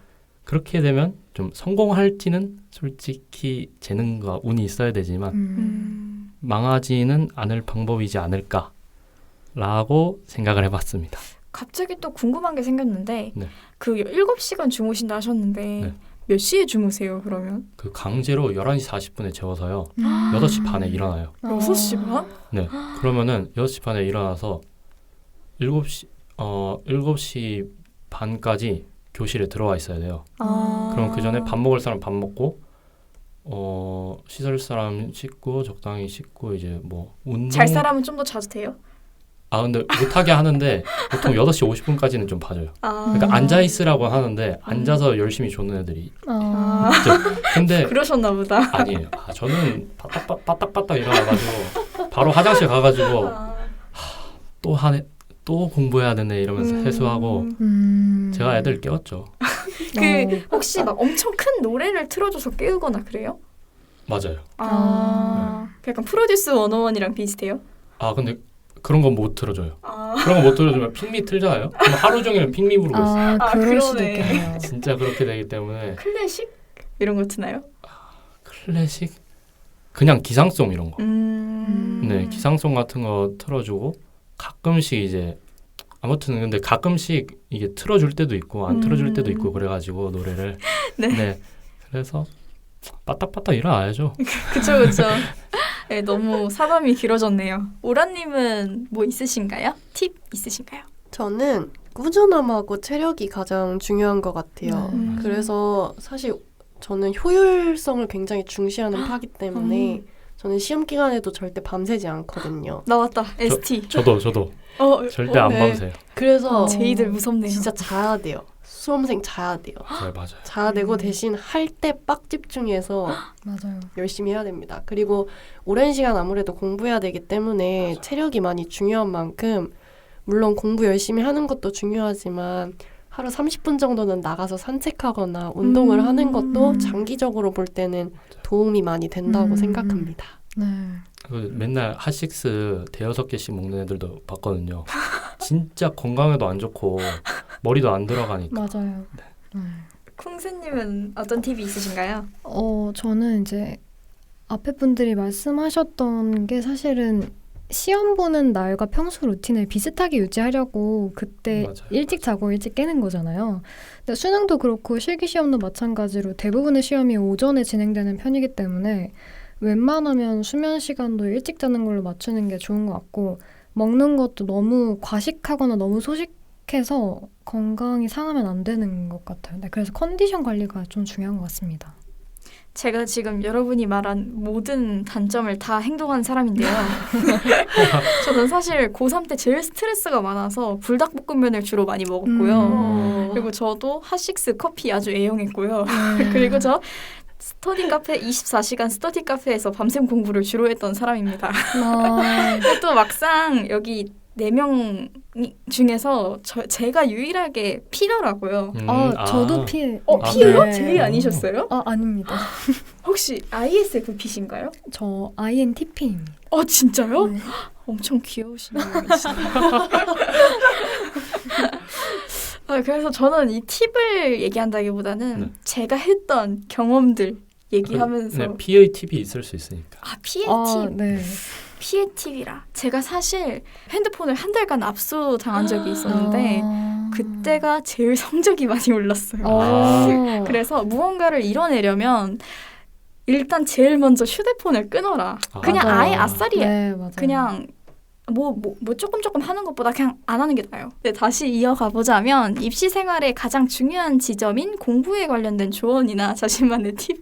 그렇게 되면 좀 성공할지는 솔직히 재능과 운이 있어야 되지만 망하지는 않을 방법이지 않을까라고 생각을 해봤습니다. 갑자기 또 궁금한 게 생겼는데 네. 그 7시간 주무신다 하셨는데 네. 몇 시에 주무세요 그러면? 그 강제로 11시 40분에 재워서요. 8시 반에 일어나요. 6시 반? 네. 그러면은 6시 반에 일어나서 7시 반까지 교실에 들어와 있어야 돼요. 그럼 그 전에 밥 먹을 사람 밥 먹고 씻을 사람 씻고 적당히 씻고 이제 뭐 운동 잘 사람은 좀 더 자도 돼요? 근데 못하게 하는데 보통 8시 50분까지는 좀 봐줘요. 그러니까 앉아있으라고 하는데 앉아서 열심히 조는 애들이 있죠. 근데 그러셨나 보다. 아니에요. 저는 빠딱빠딱 일어나가지고 바로 화장실 가가지고 또 공부해야 되네 이러면서 세수하고 제가 애들 깨웠죠. 혹시 막 엄청 큰 노래를 틀어줘서 깨우거나 그래요? 맞아요. 약간 프로듀스 101이랑 비슷해요? 근데 그런 건 못 틀어줘요. 그런 거 못 틀어주면 핑미 틀잖아요. 그럼 하루 종일 핑미 부르고 있어요. 그럴 수도 그러네. 있겠네요. 진짜 그렇게 되기 때문에 클래식? 이런 거 트나요? 클래식? 그냥 기상송 이런 거. 네, 음. 기상송 같은 거 틀어주고 가끔씩 이제 아무튼 근데 가끔씩 이게 틀어줄 때도 있고 안 틀어줄 때도 있고 그래가지고 노래를 네. 그래서 빠딱빠딱 일어나야죠. 그쵸. 네, 너무 사담이 길어졌네요. 오라님은 뭐 있으신가요? 팁 있으신가요? 저는 꾸준함하고 체력이 가장 중요한 것 같아요. 그래서 사실 저는 효율성을 굉장히 중시하는 파기 때문에 저는 시험 기간에도 절대 밤새지 않거든요. 나왔다. ST. 저도 절대 안 네. 밤새요. 그래서 제이들 무섭네요. 진짜 자야 돼요. 수험생 자야 돼요. 네, 맞아요. 자야 되고 대신 할 때 빡 집중해서 맞아요. 열심히 해야 됩니다. 그리고 오랜 시간 아무래도 공부해야 되기 때문에 체력이 많이 중요한 만큼 물론 공부 열심히 하는 것도 중요하지만 하루 30분 정도는 나가서 산책하거나 운동을 하는 것도 장기적으로 볼 때는 도움이 많이 된다고 생각합니다. 네. 맨날 핫식스 5-6개씩 먹는 애들도 봤거든요. 진짜 건강에도 안 좋고 머리도 안 들어가니까. 맞아요. 네. 쿵스님은 어떤 팁이 있으신가요? 저는 이제 앞에 분들이 말씀하셨던 게 사실은 시험 보는 날과 평소 루틴을 비슷하게 유지하려고 그때 맞아요. 일찍 자고 일찍 깨는 거잖아요. 근데 수능도 그렇고 실기시험도 마찬가지로 대부분의 시험이 오전에 진행되는 편이기 때문에 웬만하면 수면 시간도 일찍 자는 걸로 맞추는 게 좋은 것 같고 먹는 것도 너무 과식하거나 너무 소식해서 건강이 상하면 안 되는 것 같아요. 네, 그래서 컨디션 관리가 좀 중요한 것 같습니다. 제가 지금 여러분이 말한 모든 단점을 다 행동한 사람인데요. 저는 사실 고3 때 제일 스트레스가 많아서 불닭볶음면을 주로 많이 먹었고요. 그리고 저도 핫식스 커피 아주 애용했고요. 그리고 저 스터디 카페 24시간 스터디 카페에서 밤샘 공부를 주로 했던 사람입니다. 또 막상 여기 4명 중에서 제가 유일하게 P더라고요. 저도 P. P요? 네. J 아니셨어요? 아닙니다. 혹시 ISFP신가요? 저 INTP입니다. 진짜요? 네. 엄청 귀여우시네요. 그래서 저는 이 팁을 얘기한다기보다는 네. 제가 했던 경험들 얘기하면서 네, PA 팁이 있을 수 있으니까. 피해 팁. 네. 피해 팁이라. 제가 사실 핸드폰을 한 달간 압수당한 적이 있었는데 그때가 제일 성적이 많이 올랐어요. 그래서 무언가를 이뤄내려면 일단 제일 먼저 휴대폰을 끊어라. 그냥 맞아요. 아예 아싸리 네, 맞아요. 그냥 뭐 조금 하는 것보다 그냥 안 하는 게 나아요. 네, 다시 이어가 보자면 입시 생활의 가장 중요한 지점인 공부에 관련된 조언이나 자신만의 팁이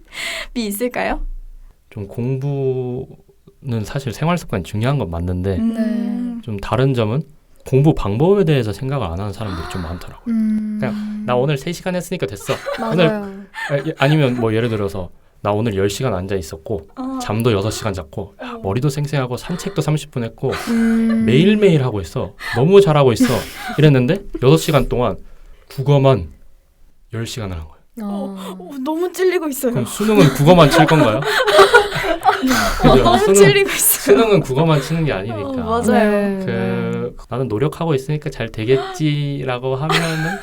있을까요? 좀 공부는 사실 생활 습관이 중요한 건 맞는데 좀 다른 점은 공부 방법에 대해서 생각을 안 하는 사람들이 좀 많더라고요. 그냥 나 오늘 3시간 했으니까 됐어. 맞아요. 아니면 뭐 예를 들어서 나 오늘 10시간 앉아 있었고 잠도 6시간 잤고 머리도 생생하고 산책도 30분 했고 매일매일 하고 있어. 너무 잘하고 있어. 이랬는데 6시간 동안 국어만 10시간을 한 거예요. 너무 찔리고 있어요. 그럼 수능은 국어만 칠 건가요? 그죠? 너무 찔리고 있어요. 수능은 국어만 치는 게 아니니까. 맞아요. 나는 노력하고 있으니까 잘 되겠지라고 하면은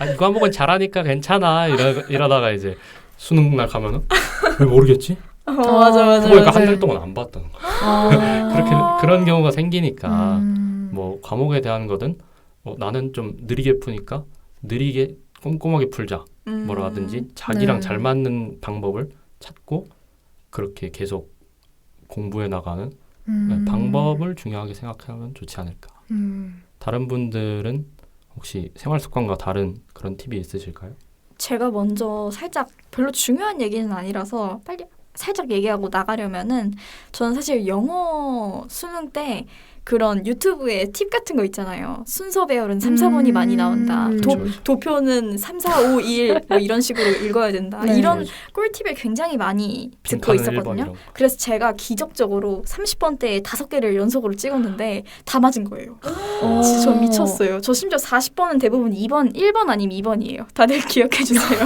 이 과목은 잘하니까 괜찮아 이러다가 이제 수능날 가면은 왜 모르겠지? 맞아. 그러니까 한 달 동안 안 봤다는 거야. 그렇게 그런 경우가 생기니까 뭐 과목에 대한 거든 나는 좀 느리게 푸니까 느리게 꼼꼼하게 풀자 뭐라든지 자기랑 잘 맞는 방법을 찾고 그렇게 계속 공부해 나가는 방법을 중요하게 생각하면 좋지 않을까. 다른 분들은 혹시 생활 습관과 다른 그런 팁이 있으실까요? 제가 먼저 살짝 별로 중요한 얘기는 아니라서 빨리 살짝 얘기하고 나가려면은 저는 사실 영어 수능 때 그런 유튜브에 팁 같은 거 있잖아요. 순서 배열은 3, 4번이 많이 나온다. 도표는 3, 4, 5, 1 뭐 이런 식으로 읽어야 된다. 네. 이런 꿀팁을 굉장히 많이 듣고 있었거든요. 그래서 제가 기적적으로 30번대에 5개를 연속으로 찍었는데 다 맞은 거예요. 진짜 저 미쳤어요. 저 심지어 40번은 대부분 1번 아니면 2번이에요. 다들 기억해 주세요.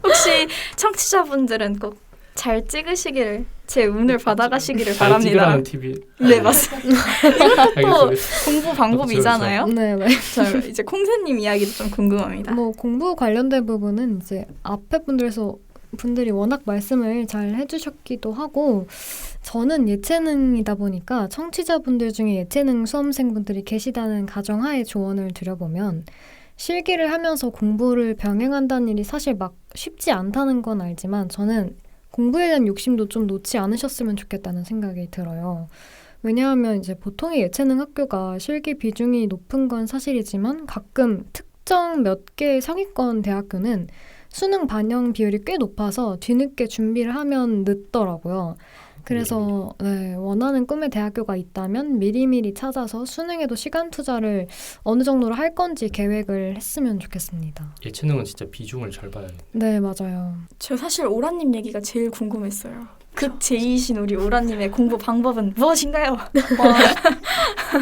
혹시 청취자분들은 꼭 잘 찍으시기를 제 운을 받아가시기를 잘 바랍니다. 찍으라는 팁이 네 맞습니다. 이것도 공부 방법이잖아요. 네. 저 이제 콩새님 이야기도 좀 궁금합니다. 뭐 공부 관련된 부분은 이제 앞에 분들이 워낙 말씀을 잘 해주셨기도 하고 저는 예체능이다 보니까 청취자분들 중에 예체능 수험생분들이 계시다는 가정하에 조언을 드려보면 실기를 하면서 공부를 병행한다는 일이 사실 막 쉽지 않다는 건 알지만 저는 공부에 대한 욕심도 좀 놓지 않으셨으면 좋겠다는 생각이 들어요. 왜냐하면 이제 보통의 예체능 학교가 실기 비중이 높은 건 사실이지만 가끔 특정 몇 개의 상위권 대학교는 수능 반영 비율이 꽤 높아서 뒤늦게 준비를 하면 늦더라고요. 그래서 원하는 꿈의 대학교가 있다면 미리미리 찾아서 수능에도 시간 투자를 어느 정도로 할 건지 계획을 했으면 좋겠습니다. 예체능은 진짜 비중을 잘 봐야겠네요. 네, 맞아요. 저 사실 오라님 얘기가 제일 궁금했어요. 극 제2이신 우리 오라님의 공부 방법은 무엇인가요?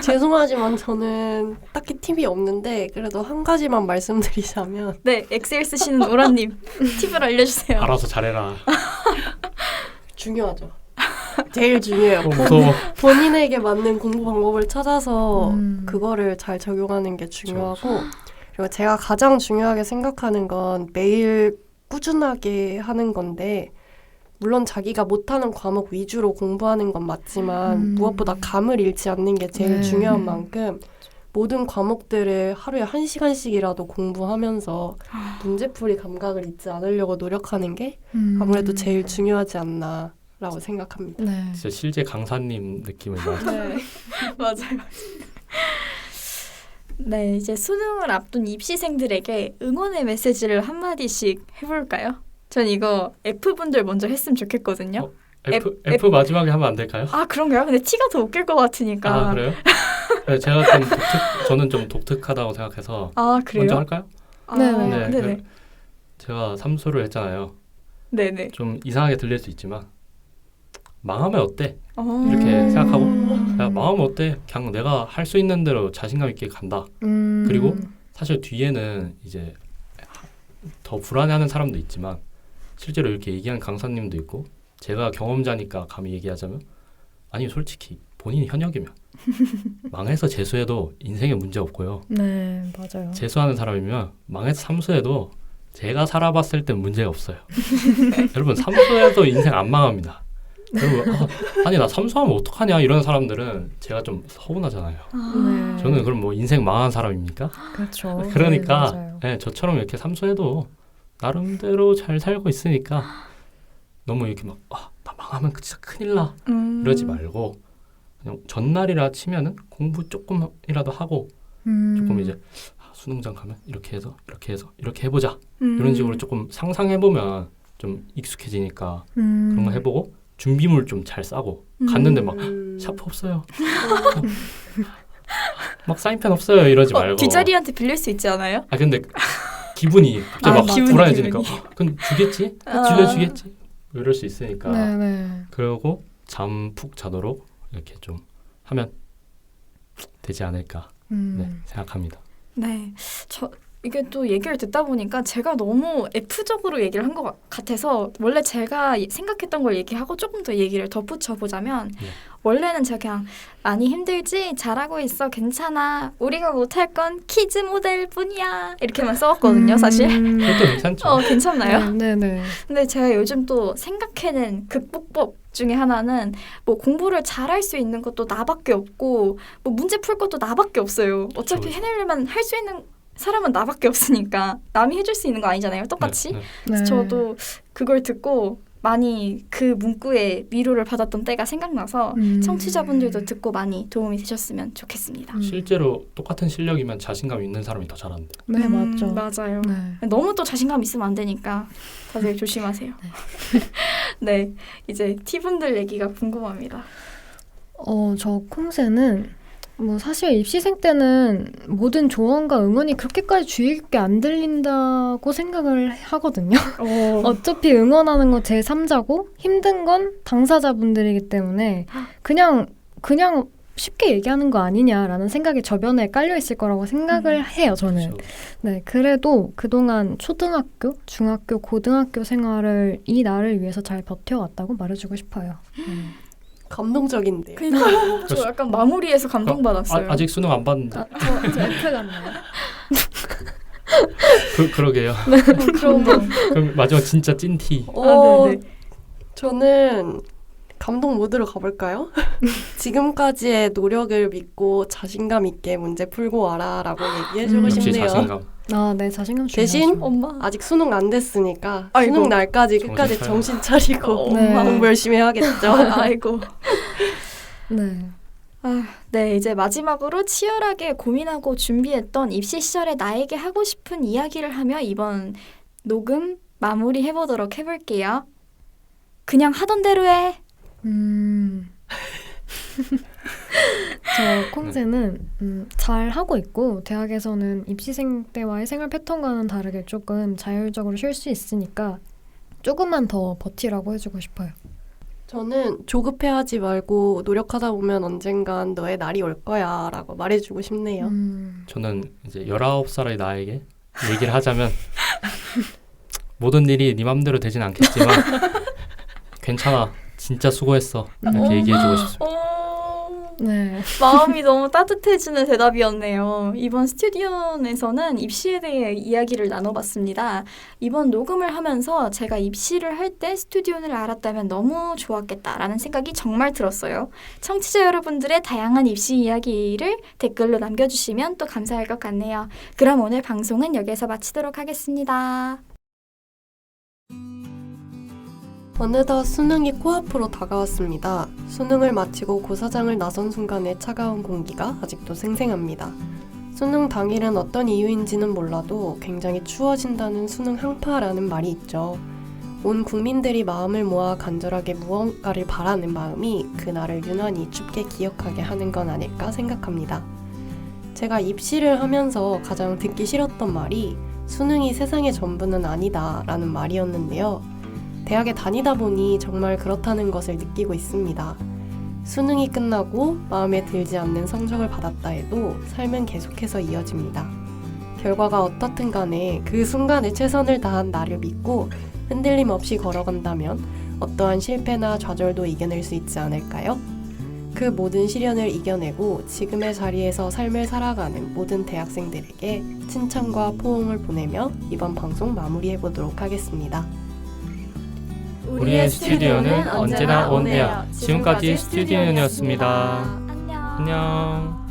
죄송하지만 저는 딱히 팁이 없는데 그래도 한 가지만 말씀드리자면 네, 엑셀 쓰시는 오라님 팁을 알려주세요. 알아서 잘해라. 중요하죠. 제일 중요해요. 무서워. 본인에게 맞는 공부 방법을 찾아서 그거를 잘 적용하는 게 중요하고 그리고 제가 가장 중요하게 생각하는 건 매일 꾸준하게 하는 건데 물론 자기가 못하는 과목 위주로 공부하는 건 맞지만 무엇보다 감을 잃지 않는 게 제일 중요한 만큼 모든 과목들을 하루에 1시간씩이라도 공부하면서 문제풀이 감각을 잊지 않으려고 노력하는 게 아무래도 제일 중요하지 않나 라고 생각합니다. 네. 진짜 실제 강사님 느낌을 많이. 네, 맞아요. 네, 이제 수능을 앞둔 입시생들에게 응원의 메시지를 한마디씩 해볼까요? 전 이거 F분들 먼저 했으면 좋겠거든요. F 마지막에 하면 안 될까요? 아 그런가요? 근데 T가 더 웃길 것 같으니까. 아 그래요? 네, 저는 좀 독특하다고 생각해서 아 그래요? 먼저 할까요? 아, 네네. 네네. 제가 삼수를 했잖아요. 네네. 좀 이상하게 들릴 수 있지만 망하면 어때? 어. 이렇게 생각하고 야, 망하면 어때? 그냥 내가 할 수 있는 대로 자신감 있게 간다. 그리고 사실 뒤에는 이제 더 불안해하는 사람도 있지만 실제로 이렇게 얘기한 강사님도 있고 제가 경험자니까 감히 얘기하자면 아니 솔직히 본인이 현역이면 망해서 재수해도 인생에 문제 없고요. 네, 맞아요. 재수하는 사람이면 망해서 삼수해도 제가 살아봤을 땐 문제가 없어요. 여러분 삼수해도 인생 안 망합니다. 여러분 아니 나 삼수하면 어떡하냐 이런 사람들은 제가 좀 서운하잖아요. 네. 저는 그럼 뭐 인생 망한 사람입니까? 그렇죠. 그러니까 네, 맞아요. 네, 저처럼 이렇게 삼수해도 나름대로 잘 살고 있으니까 너무 이렇게 막 나 망하면 진짜 큰일 나 이러지 말고 그냥 전날이라 치면은 공부 조금이라도 하고 조금 이제 수능장 가면 이렇게 해서 이렇게 해보자 이런 식으로 조금 상상해보면 좀 익숙해지니까 그런 거 해보고 준비물 좀 잘 싸고 갔는데 막 샤프 없어요 막 사인펜 없어요 이러지 말고 뒷자리한테 빌릴 수 있지 않아요? 아 근데 기분이 갑자기 막 기분이, 불안해지니까 기분이. 그럼 주겠지? 주겠지? 이럴 수 있으니까 네네. 그러고 잠 푹 자도록 이렇게 좀 하면 되지 않을까 네, 생각합니다. 네. 이게 또 얘기를 듣다 보니까 제가 너무 F적으로 얘기를 한 것 같아서 원래 제가 생각했던 걸 얘기하고 조금 더 얘기를 덧붙여 보자면 네. 원래는 제가 그냥 많이 힘들지 잘하고 있어 괜찮아 우리가 못할 건 키즈 모델 뿐이야 이렇게만 써왔거든요 사실. 그것도 괜찮죠. 괜찮나요? 네네. 근데 제가 요즘 또 생각해낸 극복법 중에 하나는 뭐 공부를 잘할 수 있는 것도 나밖에 없고 뭐 문제 풀 것도 나밖에 없어요. 어차피 그렇죠. 해내려면 할 수 있는 사람은 나밖에 없으니까 남이 해줄 수 있는 거 아니잖아요. 똑같이. 네, 네. 그래서 저도 그걸 듣고 많이 그 문구에 위로를 받았던 때가 생각나서 청취자분들도 듣고 많이 도움이 되셨으면 좋겠습니다. 실제로 똑같은 실력이면 자신감 있는 사람이 더 잘하는데. 네, 맞죠. 맞아요. 네. 너무 또 자신감 있으면 안 되니까 다들 조심하세요. 네, 이제 T분들 얘기가 궁금합니다. 저 콩새는 뭐 사실 입시생 때는 모든 조언과 응원이 그렇게까지 주의 깊게 안 들린다고 생각을 하거든요. 어차피 응원하는 건 제3자고 힘든 건 당사자분들이기 때문에 그냥 쉽게 얘기하는 거 아니냐라는 생각이 저변에 깔려 있을 거라고 생각을 해요, 저는. 그렇죠. 네, 그래도 그동안 초등학교, 중학교, 고등학교 생활을 이 나를 위해서 잘 버텨왔다고 말해주고 싶어요. 감동적인데요. 그러니까 저 약간 마무리에서 감동받았어요. 아직 수능 안 봤는데. 저 F 같나요? 그러게요. 그러면 그럼 마지막 진짜 찐티. 네네. 저는 감동 모드로 가볼까요? 지금까지의 노력을 믿고 자신감 있게 문제 풀고 와라라고 얘기해주고 역시 싶네요. 자신감. 네, 자신감 대신 중요하죠. 엄마. 아직 수능 안 됐으니까 아이고. 수능 날까지 끝까지 정신 차리고 네. 공부 열심히 해야겠죠. 아이고. 네. 네, 이제 마지막으로 치열하게 고민하고 준비했던 입시 시절에 나에게 하고 싶은 이야기를 하며 이번 녹음 마무리 해보도록 해볼게요. 그냥 하던 대로 해. 저 콩새는 잘 하고 있고 대학에서는 입시생 때와의 생활 패턴과는 다르게 조금 자율적으로 쉴 수 있으니까 조금만 더 버티라고 해주고 싶어요. 저는 조급해하지 말고 노력하다 보면 언젠간 너의 날이 올 거야 라고 말해주고 싶네요. 저는 이제 19살의 나에게 얘기를 하자면 모든 일이 네 맘대로 되진 않겠지만 괜찮아. 진짜 수고했어. 이렇게 얘기해주고 싶습니다. 네. 마음이 너무 따뜻해지는 대답이었네요. 이번 스튜디오에서는 입시에 대해 이야기를 나눠봤습니다. 이번 녹음을 하면서 제가 입시를 할 때 스튜디오를 알았다면 너무 좋았겠다라는 생각이 정말 들었어요. 청취자 여러분들의 다양한 입시 이야기를 댓글로 남겨주시면 또 감사할 것 같네요. 그럼 오늘 방송은 여기서 마치도록 하겠습니다. 어느덧 수능이 코앞으로 다가왔습니다. 수능을 마치고 고사장을 나선 순간의 차가운 공기가 아직도 생생합니다. 수능 당일은 어떤 이유인지는 몰라도 굉장히 추워진다는 수능 한파라는 말이 있죠. 온 국민들이 마음을 모아 간절하게 무언가를 바라는 마음이 그날을 유난히 춥게 기억하게 하는 건 아닐까 생각합니다. 제가 입시를 하면서 가장 듣기 싫었던 말이 수능이 세상의 전부는 아니다 라는 말이었는데요. 대학에 다니다 보니 정말 그렇다는 것을 느끼고 있습니다. 수능이 끝나고 마음에 들지 않는 성적을 받았다 해도 삶은 계속해서 이어집니다. 결과가 어떻든 간에 그 순간에 최선을 다한 나를 믿고 흔들림 없이 걸어간다면 어떠한 실패나 좌절도 이겨낼 수 있지 않을까요? 그 모든 시련을 이겨내고 지금의 자리에서 삶을 살아가는 모든 대학생들에게 칭찬과 포옹을 보내며 이번 방송 마무리해보도록 하겠습니다. 우리의 스튜디오는 언제나 온에어. 지금까지 스튜디오였습니다. 안녕. 안녕.